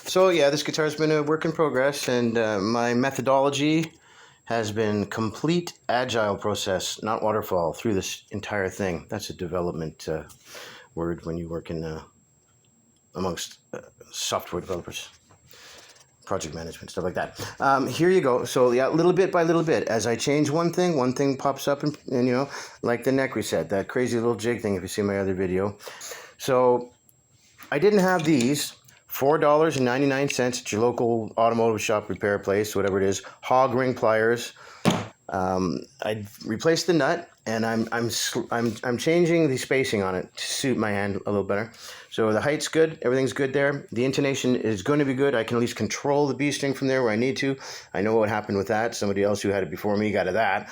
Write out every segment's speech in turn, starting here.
So yeah, this guitar's been a work in progress, and my methodology has been complete agile process, not waterfall, through this entire thing. That's a development word when you work in amongst software developers, project management, stuff like that. Here you go. So yeah, little bit by little bit, as I change one thing pops up, and you know, like the neck reset, that crazy little jig thing if you see my other video. So I didn't have these. $4.99 at your local automotive shop, repair place, whatever it is. Hog ring pliers. I replaced the nut, and I'm changing the spacing on it to suit my hand a little better. So the height's good, everything's good there. The intonation is going to be good. I can at least control the B string from there where I need to. I know what happened with that. Somebody else who had it before me got of that.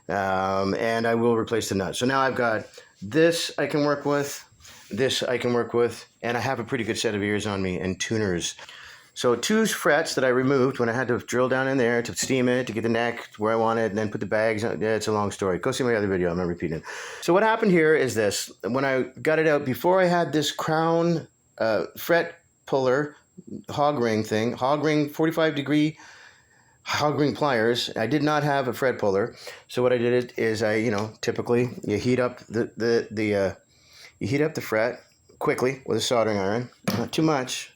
And I will replace the nut. So now I've got this I can work with. This I can work with, and I have a pretty good set of ears on me and tuners. So 2 frets that I removed when I had to drill down in there to steam it, to get the neck where I want it, and then put the bags on. Yeah, it's a long story. Go see my other video. I'm not repeating it. So what happened here is this. When I got it out, before I had this crown fret puller, hog ring thing, hog ring 45-degree hog ring pliers, I did not have a fret puller. So what I did is I, typically you heat up you heat up the fret quickly with a soldering iron, not too much,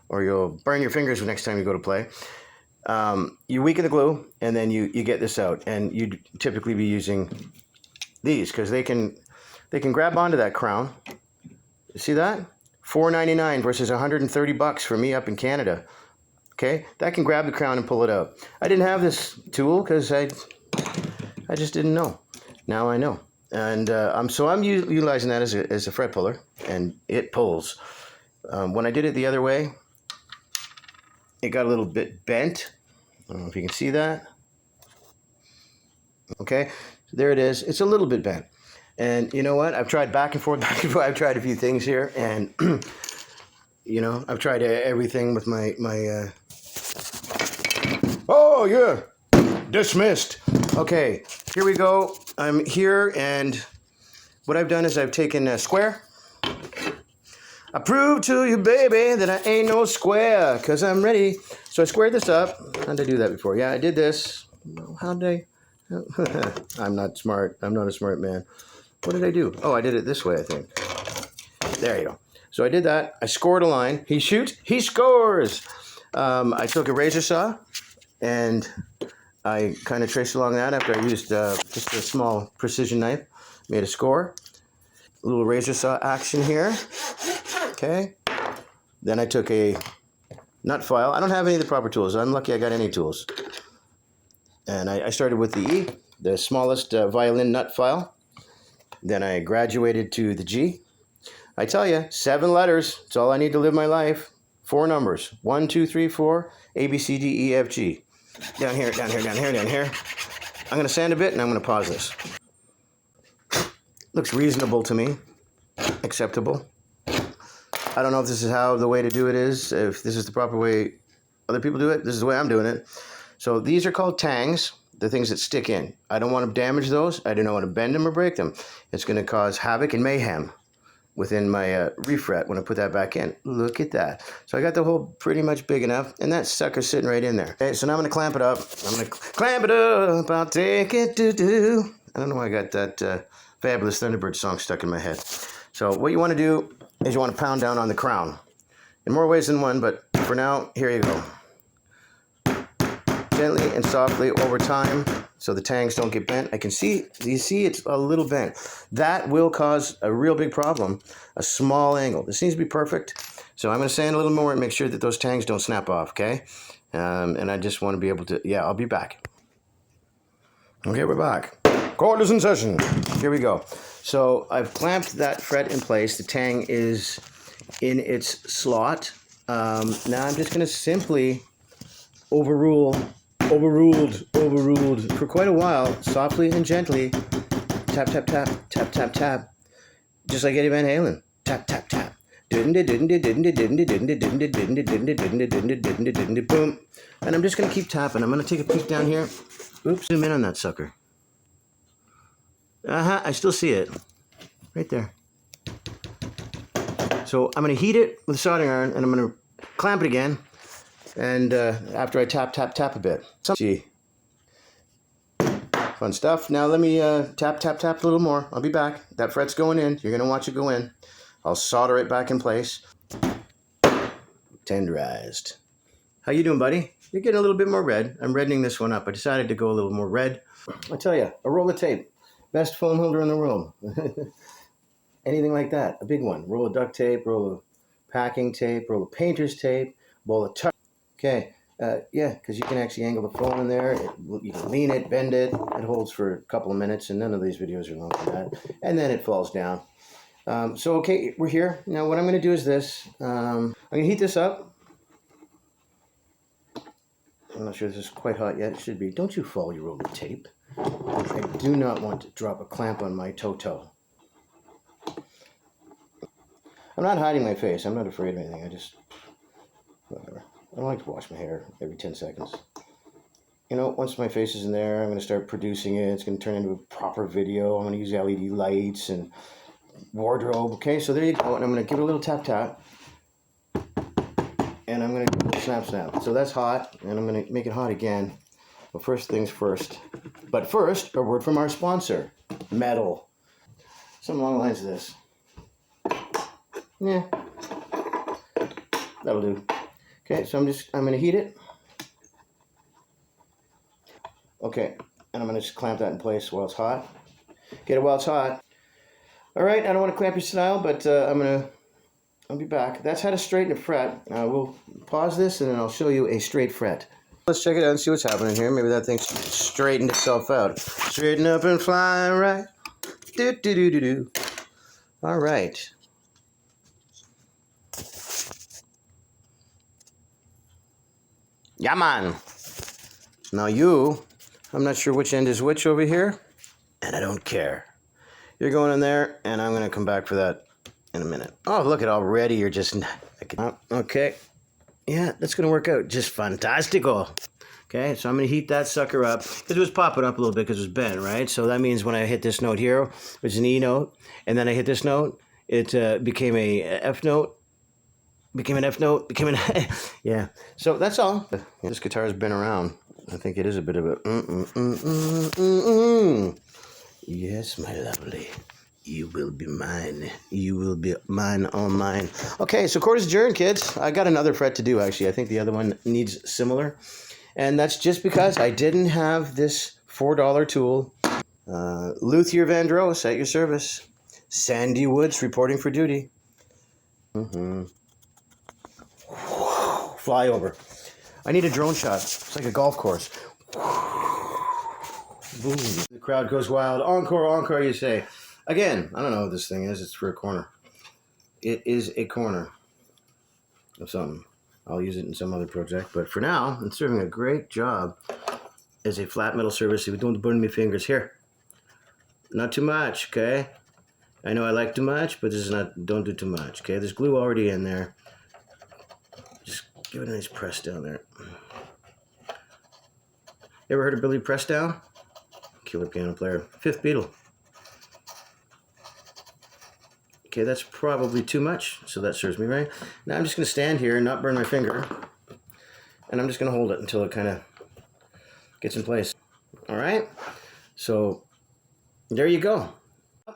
or you'll burn your fingers the next time you go to play. You weaken the glue, and then you get this out, and you'd typically be using these because they can grab onto that crown. You see that? $4.99 versus $130 for me up in Canada. Okay, that can grab the crown and pull it out. I didn't have this tool because I just didn't know. Now I know. And so I'm utilizing that as a fret puller, and it pulls. When I did it the other way, it got a little bit bent. I don't know if you can see that. Okay, there it is. It's a little bit bent. And you know what? I've tried back and forth. I've tried a few things here, and I've tried everything with my. Oh yeah, dismissed. Okay, here we go. I'm here, and what I've done is I've taken a square. I prove to you, baby, that I ain't no square, because I'm ready. So I squared this up. How did I do that before? Yeah, I did this. How did I? I'm not smart. I'm not a smart man. What did I do? Oh, I did it this way, I think. There you go. So I did that. I scored a line. He shoots. He scores. I took a razor saw, and I kind of traced along that after I used just a small precision knife. Made a score. A little razor saw action here. Okay. Then I took a nut file. I don't have any of the proper tools. I'm lucky I got any tools. And I started with the E, the smallest violin nut file. Then I graduated to the G. I tell you, 7 letters. It's all I need to live my life. 4 numbers. 1, 2, 3, 4. A, B, C, D, E, F, G. Down here, down here, down here, down here. I'm going to sand a bit, and I'm going to pause this. Looks reasonable to me. Acceptable. I don't know if this is how the way to do it is, if this is the proper way other people do it. This is the way I'm doing it. So these are called tangs, the things that stick in. I don't want to damage those. I don't want to bend them or break them. It's going to cause havoc and mayhem within my refret when I put that back in. Look at that. So I got the hole pretty much big enough, and that sucker's sitting right in there. Okay, so now I'm going to clamp it up. I'm going to clamp it up. I'll take it to do. I don't know why I got that Fabulous Thunderbird song stuck in my head. So what you want to do is you want to pound down on the crown. In more ways than one, but for now, here you go. Gently and softly over time, so the tangs don't get bent. I can see, you see it's a little bent. That will cause a real big problem, a small angle. This needs to be perfect. So I'm going to sand a little more and make sure that those tangs don't snap off, okay? And I just want to be able to, yeah, I'll be back. Okay, we're back. Cordless in session. Here we go. So I've clamped that fret in place. The tang is in its slot. Now I'm just going to simply overruled for quite a while, softly and gently, tap, tap, tap, tap, tap, tap, just like Eddie Van Halen, tap, tap, tap, boom. And I'm just going to keep tapping. I'm going to take a peek down here. Oops, zoom in on that sucker. I still see it, right there. So So I'm going to heat it with a soldering iron, and I'm going to clamp it again. And after I tap a bit. See. Fun stuff. Now let me tap a little more. I'll be back. That fret's going in. You're going to watch it go in. I'll solder it back in place. Tenderized. How you doing, buddy? You're getting a little bit more red. I'm reddening this one up. I decided to go a little more red. I tell you, a roll of tape. Best phone holder in the world. Anything like that. A big one. Roll of duct tape, roll of packing tape, roll of painter's tape, bowl of tuck. Okay. Yeah, because you can actually angle the phone in there. You can lean it, bend it. It holds for a couple of minutes, and none of these videos are long for that. And then it falls down. So, okay, we're here. Now, what I'm going to do is this. I'm going to heat this up. I'm not sure this is quite hot yet. It should be. Don't you fall, you roll of tape. I do not want to drop a clamp on my toe. I'm not hiding my face. I'm not afraid of anything. I just... whatever. I don't like to wash my hair every 10 seconds. You know, once my face is in there, I'm going to start producing it. It's going to turn into a proper video. I'm going to use LED lights and wardrobe. Okay, so there you go. And I'm going to give it a little tap. And I'm going to give it a snap. So that's hot. And I'm going to make it hot again. Well, first things first. But first, a word from our sponsor, Metal. Something along the lines of this. Yeah. That'll do. Okay, so I'm going to heat it. Okay, and I'm going to just clamp that in place while it's hot. Get it while it's hot. All right, I don't want to clamp your style, but I'll be back. That's how to straighten a fret. We'll pause this, and then I'll show you a straight fret. Let's check it out and see what's happening here. Maybe that thing's straightened itself out. Straighten up and fly right. Do. All right. Yeah, man. Now I'm not sure which end is which over here, and I don't care. You're going in there, and I'm going to come back for that in a minute. Oh, look at already. You're just... okay. Yeah, that's going to work out just fantastico. Okay, so I'm going to heat that sucker up. Because it was popping up a little bit because it was bent, right? So that means when I hit this note here, which is an E note, and then I hit this note, it became a F note. Became an F note, became an... yeah, so that's all. This guitar has been around. I think it is a bit of a... Yes, my lovely. You will be mine. You will be mine, all mine. Okay, so chord is adjourned, kids. I got another fret to do, actually. I think the other one needs similar. And that's just because I didn't have this $4 tool. Luthier Vandross at your service. Sandy Woods reporting for duty. Fly over. I need a drone shot. It's like a golf course. Boom. The crowd goes wild. Encore, you say. Again, I don't know what this thing is. It's for a corner. It is a corner of something. I'll use it in some other project. But for now, it's serving a great job as a flat metal service. Don't burn my fingers. Here. Not too much, okay? I know I like too much, but this is not... don't do too much, okay? There's glue already in there. Just give it a nice press down there. You ever heard of Billy Pressdown? Killer piano player. Fifth Beatle. Okay, that's probably too much, so that serves me right. Now I'm just going to stand here and not burn my finger. And I'm just going to hold it until it kind of gets in place. All right? So, there you go.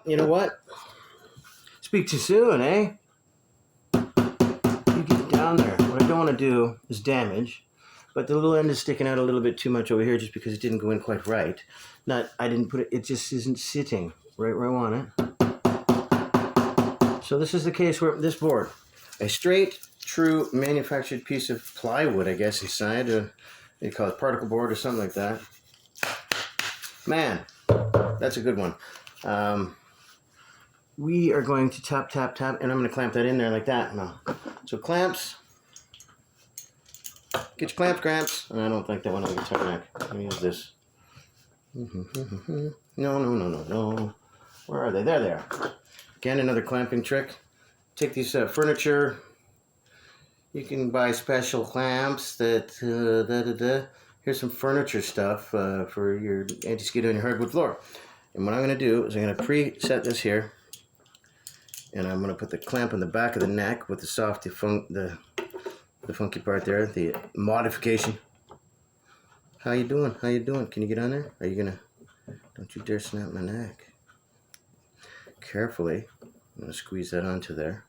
You know what? Speak too soon, eh? You get down there. What I don't want to do is damage. But the little end is sticking out a little bit too much over here just because it didn't go in quite right. I didn't put it, it just isn't sitting right where I want it. So this is the case where this board, a straight, true manufactured piece of plywood, I guess, inside. They call it particle board or something like that. Man, that's a good one. We are going to tap, and I'm going to clamp that in there like that now. So clamps. Get your clamps. And I don't think that one on the guitar neck. Let me use this. No. Where are they? There they are. Again, another clamping trick. Take these furniture. You can buy special clamps that... Here's some furniture stuff for your anti-skid on your hardwood floor. And what I'm going to do is I'm going to preset this here. And I'm going to put the clamp on the back of the neck with the soft, the funky part there, the modification. How you doing? How you doing? Can you get on there? Are you going to... Don't you dare snap my neck. Carefully. I'm going to squeeze that onto there.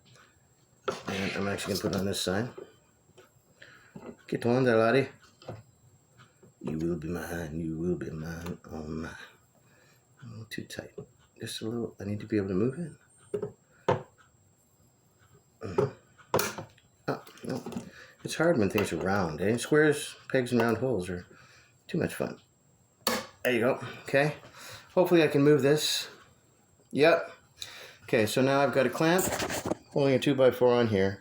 And I'm actually going to put it on this side. Get on there, laddie. You will be mine. You will be mine. Oh, my. A little too tight. Just a little. I need to be able to move it. Oh, no. It's hard when things are round, eh? Squares, pegs, and round holes are too much fun. There you go. Okay. Hopefully I can move this. Yep. Okay, so now I've got a clamp holding a 2x4 on here.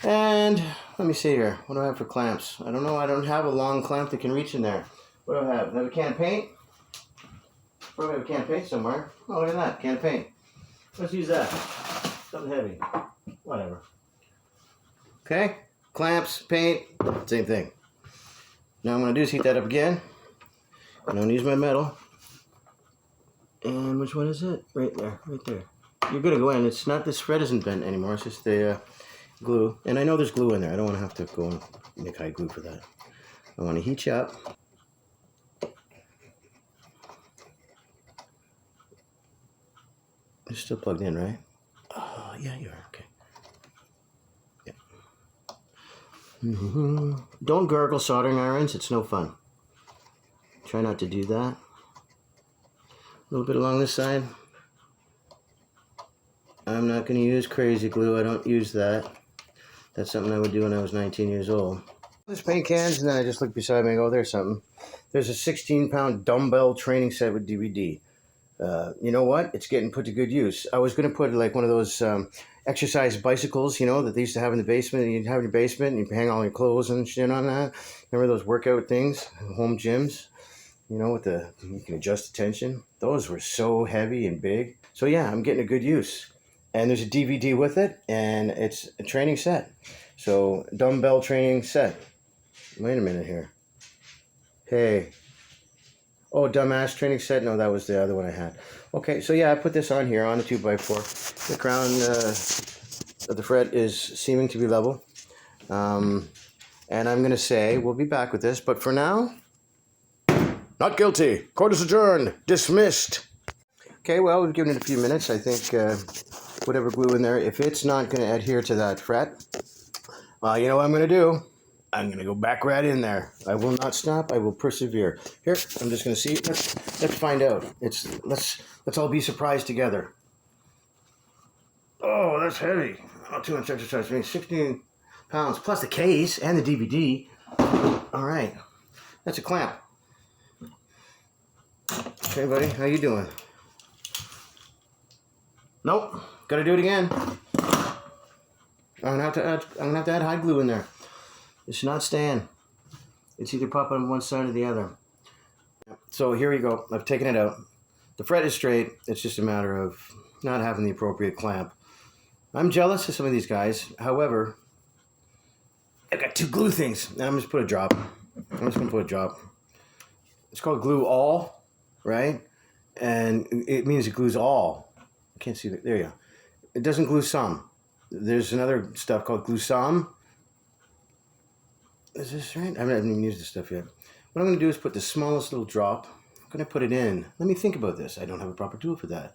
And let me see here. What do I have for clamps? I don't know. I don't have a long clamp that can reach in there. What do I have? I have a can of paint. Probably have a can of paint somewhere. Oh, look at that. Can of paint. Let's use that. Something heavy. Whatever. Okay. Clamps, paint, same thing. Now what I'm going to do is heat that up again. I'm going to use my metal. And which one is it? Right there. Right there. You're going to go in. It's not, this thread isn't bent anymore. It's just the glue. And I know there's glue in there. I don't want to have to go and make high glue for that. I want to heat you up. It's still plugged in, right? Oh, yeah, you are. Okay. Yeah. Don't gargle soldering irons. It's no fun. Try not to do that. A little bit along this side. I'm not going to use crazy glue. I don't use that. That's something I would do when I was 19 years old. There's paint cans, and then I just look beside me and go, there's something. There's a 16-pound dumbbell training set with DVD. You know what? It's getting put to good use. I was going to put like one of those exercise bicycles, you know, that they used to have in the basement. You'd have in your basement, and you hang all your clothes and shit on that. Remember those workout things, home gyms? You know, with the, you can adjust the tension. Those were so heavy and big. So yeah, I'm getting a good use. And there's a DVD with it, and it's a training set. So, dumbbell training set. Wait a minute here. Hey. Oh, dumbass training set? No, that was the other one I had. Okay, so yeah, I put this on here on the 2x4. The crown of the fret is seeming to be level. And I'm going to say, we'll be back with this, but for now, not guilty. Court is adjourned. Dismissed. Okay, well, we've given it a few minutes. I think whatever glue in there, if it's not going to adhere to that fret, well, you know what I'm going to do? I'm going to go back right in there. I will not stop. I will persevere. Here, I'm just going to see. Let's find out. Let's all be surprised together. Oh, that's heavy. Oh, too much exercise for me. 16 pounds plus the case and the DVD. All right. That's a clamp. Okay, buddy. How you doing? Nope. Got to do it again. I'm gonna have to add hide glue in there. It should not stand. It's either pop on one side or the other. So here we go. I've taken it out. The fret is straight. It's just a matter of not having the appropriate clamp. I'm jealous of some of these guys. However, I've got two glue things, and I'm just put a drop. I'm just gonna put a drop. It's called glue all, right? And it means it glues all. I can't see that. There you go. It doesn't glue some. There's another stuff called glue some. Is this right? I haven't even used this stuff yet. What I'm going to do is put the smallest little drop. I'm going to put it in. Let me think about this. I don't have a proper tool for that.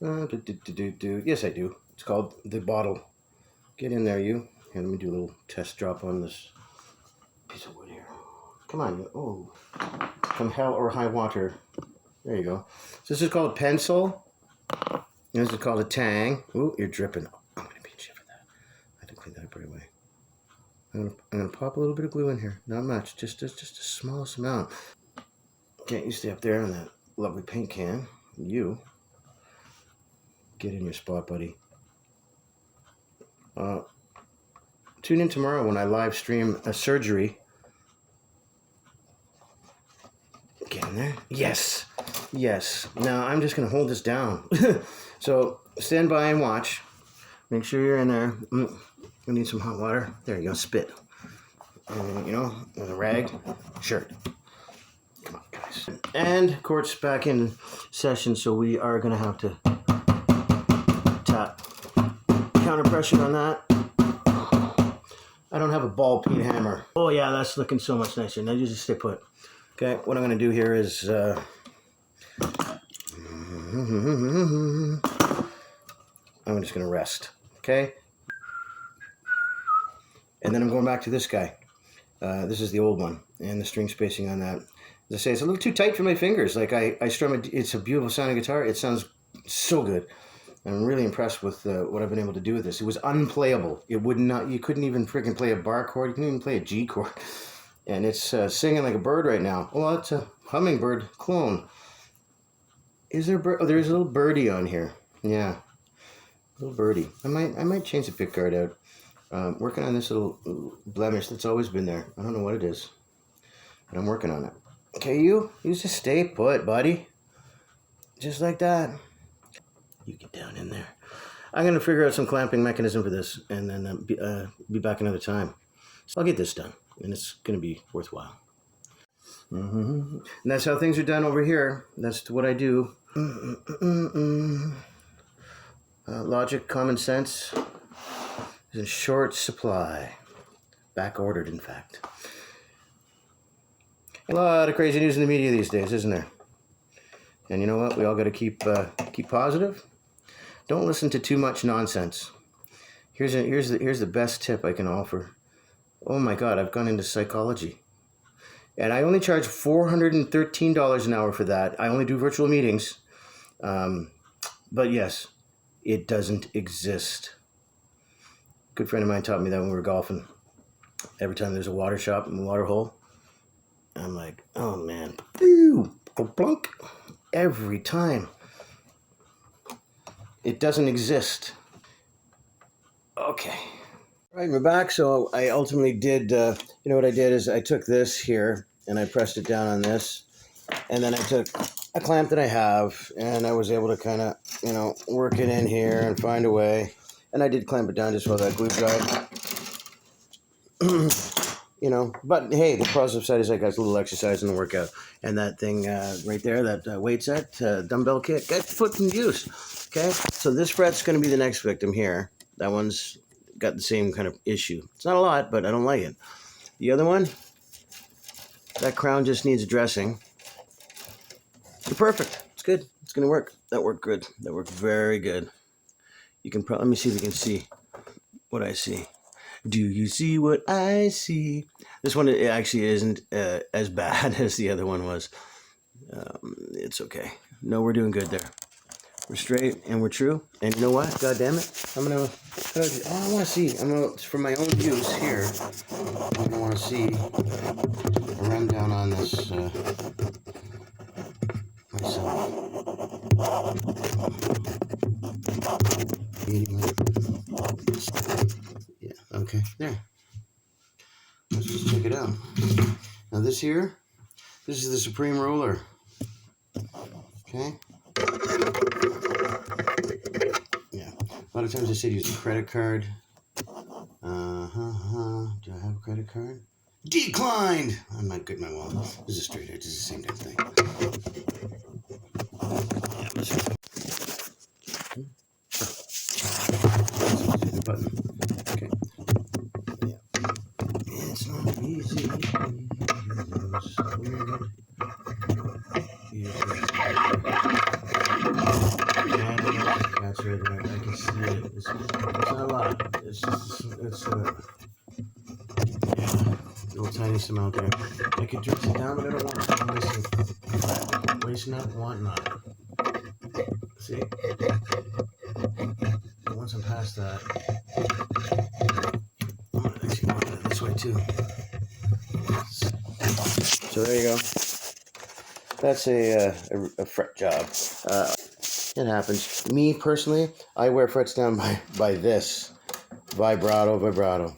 Yes, I do. It's called the bottle. Get in there, you. Here, let me do a little test drop on this piece of wood here. Come on, you. Oh. From hell or high water. There you go. So this is called a pencil. This is called a tang. Ooh, you're dripping. I'm going to beat you for that. I have to clean that up right away. I'm gonna pop a little bit of glue in here. Not much, just the smallest amount. Okay, you stay up there on that lovely paint can. You get in your spot, buddy. Tune in tomorrow when I live stream a surgery. Get in there. Yes, yes. Now I'm just gonna hold this down. So stand by and watch. Make sure you're in there. You need some hot water. There you go. Spit. And, you know, with a rag. Shirt. Come on, guys. And court's back in session, so we are going to have to tap counter pressure on that. I don't have a ball peen hammer. Oh yeah, that's looking so much nicer. Now you just stay put. Okay, what I'm going to do here is I'm just going to rest. Okay, and then I'm going back to this guy. This is the old one, and the string spacing on that. As I say, it's a little too tight for my fingers. Like I strum it. It's a beautiful sounding guitar. It sounds so good. I'm really impressed with what I've been able to do with this. It was unplayable. It would not. You couldn't even freaking play a bar chord. You couldn't even play a G chord. And it's singing like a bird right now. Oh, it's a Hummingbird Clone. Is there a bird? Oh, there's a little birdie on here. Yeah, little birdie. I might change the pickguard out. Working on this little blemish that's always been there. I don't know what it is, but I'm working on it. Okay, you just stay put, buddy. Just like that. You get down in there. I'm going to figure out some clamping mechanism for this, and then be back another time. So I'll get this done, and it's going to be worthwhile. And that's how things are done over here. That's what I do. Logic, common sense is in short supply. Back ordered, in fact. A lot of crazy news in the media these days, isn't there? And you know what? We all got to keep positive. Don't listen to too much nonsense. Here's the best tip I can offer. Oh my God, I've gone into psychology, and I only charge $413 an hour for that. I only do virtual meetings, but yes, it doesn't exist. A good friend of mine taught me that when we were golfing. Every time there's a water shop in the water hole, I'm like, oh man, plunk. Every time. It doesn't exist. Okay. Right, we're back. So I ultimately did, you know what I did is I took this here and I pressed it down on this. And then I took a clamp that I have and I was able to kind of, you know, work it in here and find a way. And I did clamp it down just while that glue dried. You know, but hey, the positive side is I got a little exercise in the workout. And that thing right there, that weight set, dumbbell kit, got foot in use. Okay, so this fret's going to be the next victim here. That one's got the same kind of issue. It's not a lot, but I don't like it. The other one, that crown just needs addressing. You're perfect. It's good. It's going to work. That worked good. That worked very good. You can probably, let me see if you can see what I see. Do you see what I see? This one it actually isn't as bad as the other one was. It's okay. No, we're doing good there. We're straight and we're true. And you know what? God damn it. I want to see. For my own use here, I'm going to want to see a rundown on this myself. Yeah, okay, there. Let's just check it out. Now this is the Supreme Roller. Okay. Yeah. A lot of times I say to use a credit card. Do I have a credit card? Declined! I'm not good at my wallet. This is straight edge. This is the same damn thing. Yeah, button. Okay. Yeah. It's not easy. That's right there. I can see it. It's not a lot. It's just little tiny amount there. I could dress it down, but I don't want it. I'm wasting that, want not. See? But once I'm past that, I'm going to actually want it this way too. So there you go. That's a fret job. It happens. Me personally, I wear frets down by this vibrato.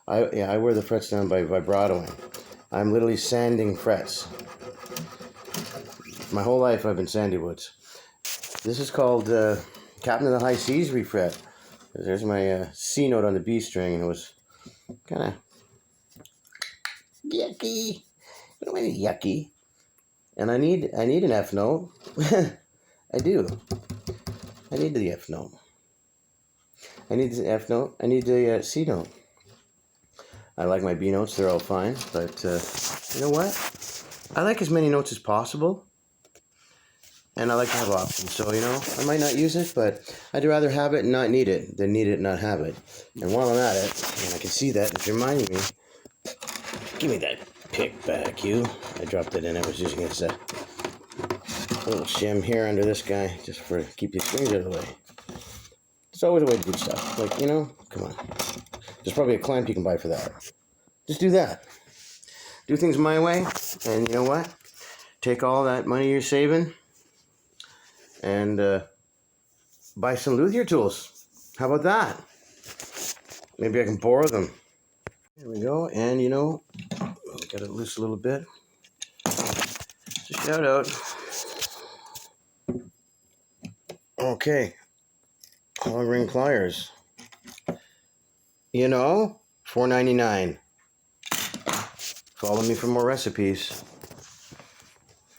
I wear the frets down by vibratoing. I'm literally sanding frets. My whole life I've been sandy woods. This is called Captain of the High Seas refret. There's my C note on the B string, and it was kind of yucky. But it yucky. And I need an F note. I do. I need the F note. I need the F note. I need the C note. I like my B notes. They're all fine. But you know what? I like as many notes as possible. And I like to have options. So, you know, I might not use it, but I'd rather have it and not need it than need it and not have it. And while I'm at it, and I can see that, it's reminding me, give me that pick back, you. I dropped it in. I was using it as a little shim here under this guy, just for keep these strings out of the way. There's always a way to do stuff. Like, you know, come on. There's probably a clamp you can buy for that. Just do that. Do things my way, and you know what? Take all that money you're saving and buy some luthier tools. How about that? Maybe I can borrow them. There we go. And you know, got it loose a little bit. Just shout out. Okay. Hog ring pliers. You know, $4.99. Follow me for more recipes.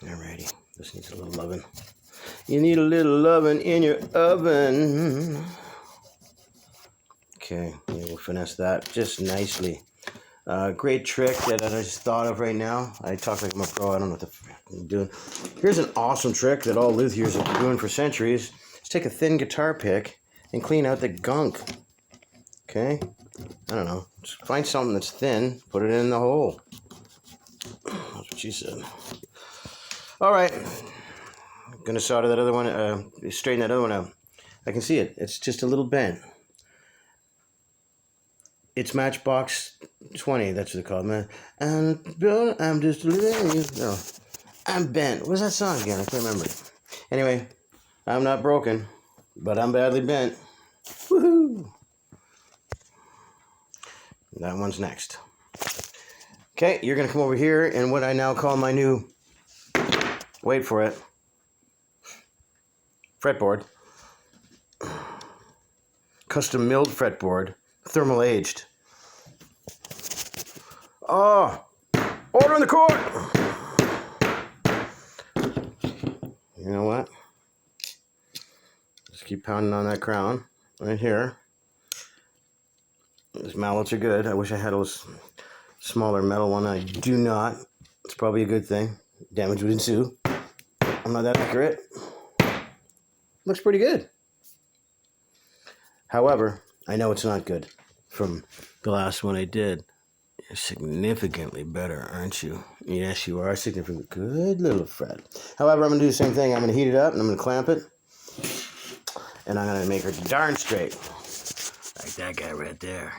Alrighty. This needs a little loving. You need a little loving in your oven. Okay, we'll finesse that just nicely. Great trick that I just thought of right now. I talk like I'm a pro. I don't know what the frick I'm doing. Here's an awesome trick that all luthiers have been doing for centuries. Just take a thin guitar pick and clean out the gunk. Okay? I don't know. Just find something that's thin, put it in the hole. That's what she said. All right. I'm going to solder that other one, straighten that other one out. I can see it. It's just a little bent. It's Matchbox 20, that's what they call it, man. And I'm just living. No, I'm bent. What's that song again? I can't remember it. Anyway, I'm not broken, but I'm badly bent. Woohoo! That one's next. Okay, you're going to come over here and what I now call my new, wait for it, fretboard. Custom milled fretboard. Thermal aged. Oh, order in the court. You know what? Just keep pounding on that crown right here. These mallets are good. I wish I had a smaller metal one. I do not. It's probably a good thing. Damage would ensue. I'm not that accurate. Looks pretty good. However, I know it's not good. From the last one I did, you're significantly better, aren't you? Yes, you are significantly. Good little fret. However, I'm going to do the same thing. I'm going to heat it up, and I'm going to clamp it. And I'm going to make her darn straight. Like that guy right there.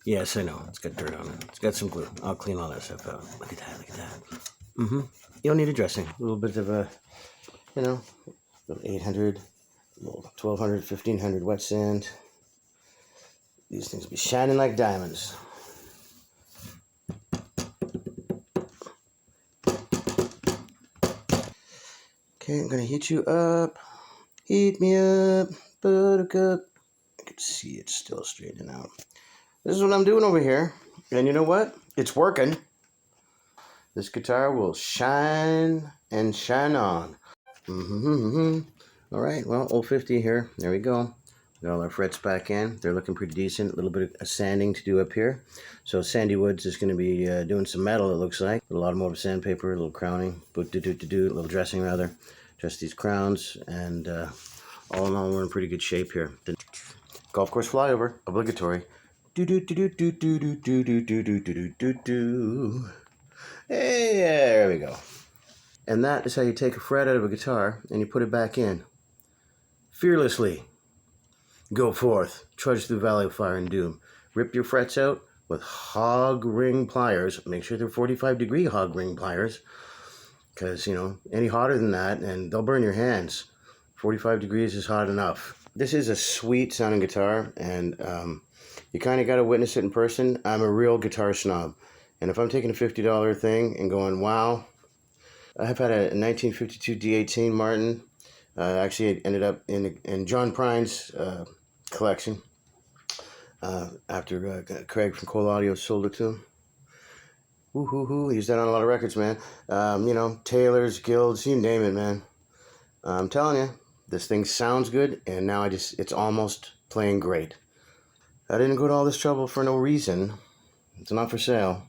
Yes, I know. It's got dirt on it. It's got some glue. I'll clean all that stuff out. Look at that. Look at that. Mm-hmm. You don't need a dressing. A little bit of a, you know, 800, 1200, 1500 wet sand. These things will be shining like diamonds. Okay, I'm going to heat you up. Heat me up, buttercup. I can see it's still straightening out. This is what I'm doing over here. And you know what? It's working. This guitar will shine and shine on. All right, well, 050 here. There we go. Got all our frets back in. They're looking pretty decent. A little bit of sanding to do up here. So Sandy Woods is going to be doing some metal, it looks like. A lot more sandpaper, a little crowning, a little dressing rather. Just these crowns, and all in all, we're in pretty good shape here. The golf course flyover, obligatory. Hey, there we go. And that is how you take a fret out of a guitar and you put it back in. Fearlessly. Go forth, trudge through valley of fire and doom. Rip your frets out with hog ring pliers. Make sure they're 45-degree hog ring pliers, because, you know, any hotter than that and they'll burn your hands. 45 degrees is hot enough. This is a sweet sounding guitar, and you kind of got to witness it in person. I'm a real guitar snob, and if I'm taking a $50 thing and going, wow. I've had a 1952 D18 Martin. Actually, it ended up in John Prine's collection after Craig from Cole Audio sold it to him. Woo-hoo-hoo. He's done on a lot of records, man. You know, Taylor's, Guilds, you name it, man. I'm telling you, this thing sounds good, and now it's almost playing great. I didn't go to all this trouble for no reason. It's not for sale.